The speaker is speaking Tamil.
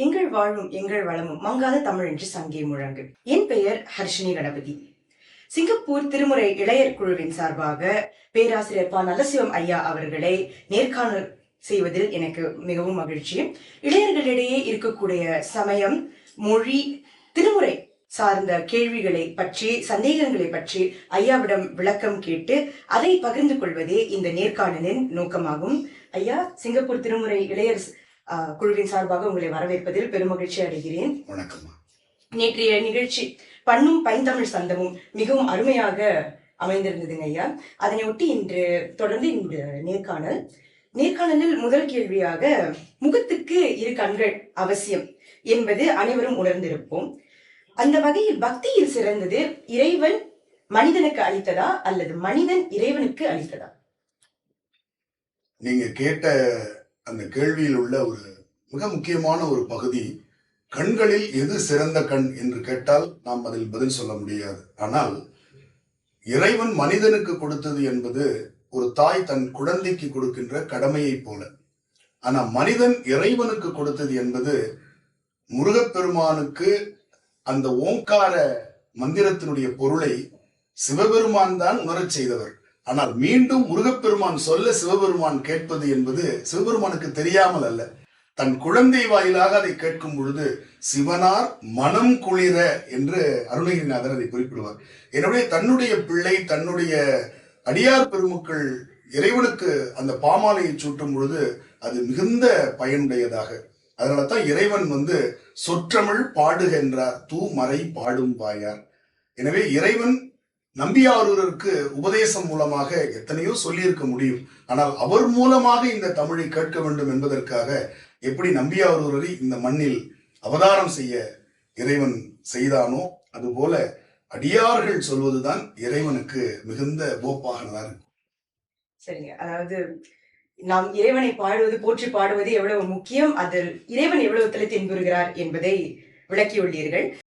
எங்கள் வாழும் எங்கள் வளமும் மங்காத தமிழ் என்று சங்கே முழங்கு. என் பெயர் ஹர்ஷினி கணபதி. சிங்கப்பூர் திருமுறை இளையர் குழுவின் சார்பாக பேராசிரியர் ப. நலசிவம் ஐயா அவர்களை நேர்காணல் செய்வதில் எனக்கு மிகவும் மகிழ்ச்சி. இளையர்களிடையே இருக்கக்கூடிய சமயம், மொழி, திருமுறை சார்ந்த கேள்விகளை பற்றி, சந்தேகங்களை பற்றி ஐயாவிடம் விளக்கம் கேட்டு அதை பகிர்ந்து கொள்வதே இந்த நேர்காணலின் நோக்கமாகும். ஐயா, சிங்கப்பூர் திருமுறை இளையர் குழுவின் சார்பாக உங்களை வரவேற்பதில் பெருமகிழ்ச்சி அடைகிறேன். வணக்கம். நேற்றைய நிகழ்ச்சி பண்ணும் பைந்தமிழ் சந்தமும் மிகவும் அருமையாக அமைந்திருந்ததுங்க ஐயா. அதனையொட்டி இன்று தொடர்ந்து இந்த நேர்காணலில் முதல் கேள்வியாக, முகத்துக்கு இரு கண்கள் அவசியம் என்பது அனைவரும் உணர்ந்திருப்போம். அந்த வகையில் பக்தியில் சிறந்தது இறைவன் மனிதனுக்கு அளித்ததா அல்லது மனிதன் இறைவனுக்கு அளித்ததா? நீங்க கேட்ட அந்த கேள்வியில் உள்ள ஒரு மிக முக்கியமான ஒரு பகுதி, கண்களில் எது சிறந்த கண் என்று கேட்டால் நாம் அதில் பதில் சொல்ல முடியாது. ஆனால் இறைவன் மனிதனுக்கு கொடுத்தது என்பது ஒரு தாய் தன் குழந்தைக்கு கொடுக்கின்ற கடமையை போல. ஆனா மனிதன் இறைவனுக்கு கொடுத்தது என்பது முருகப்பெருமானுக்கு அந்த ஓங்கார மந்திரத்தினுடைய பொருளை சிவபெருமான் தான் உணரச் செய்தவர். ஆனால் மீண்டும் முருகப்பெருமான் சொல்ல சிவபெருமான் கேட்பது என்பது சிவபெருமானுக்கு தெரியாமல் அல்ல, தன் குழந்தை வாயிலாக அதை கேட்கும் பொழுது சிவனார் மனம் குளிர என்று அருணகிரிநாதர் அதை குறிப்பிடுவார். எனவே தன்னுடைய பிள்ளை, தன்னுடைய அடியார் பெருமக்கள் இறைவனுக்கு அந்த பாமாலையை சூட்டும் பொழுது அது மிகுந்த பயனுடையதாக. அதனாலதான் இறைவன் சொற்றமிழ் பாடுகின்றார், தூமறை பாடும் வாயார். எனவே இறைவன் நம்பியாரூரருக்கு உபதேசம் மூலமாக எத்தனையோ சொல்லியிருக்க முடியும். ஆனால் அவர் மூலமாக இந்த தமிழை கேட்க வேண்டும் என்பதற்காக எப்படி நம்பியாரூரரை இந்த மண்ணில் அவதாரம் செய்ய இறைவன் செய்தானோ, அதுபோல அடியார்கள் சொல்வதுதான் இறைவனுக்கு மிகுந்த போப்பாகனதா இருக்கும். சரிங்க. அதாவது நாம் இறைவனை பாடுவது, போற்றி பாடுவது எவ்வளவு முக்கியம், அதில் இறைவன் எவ்வளவு தலை தென்புறுகிறார் என்பதை விளக்கியுள்ளீர்கள்.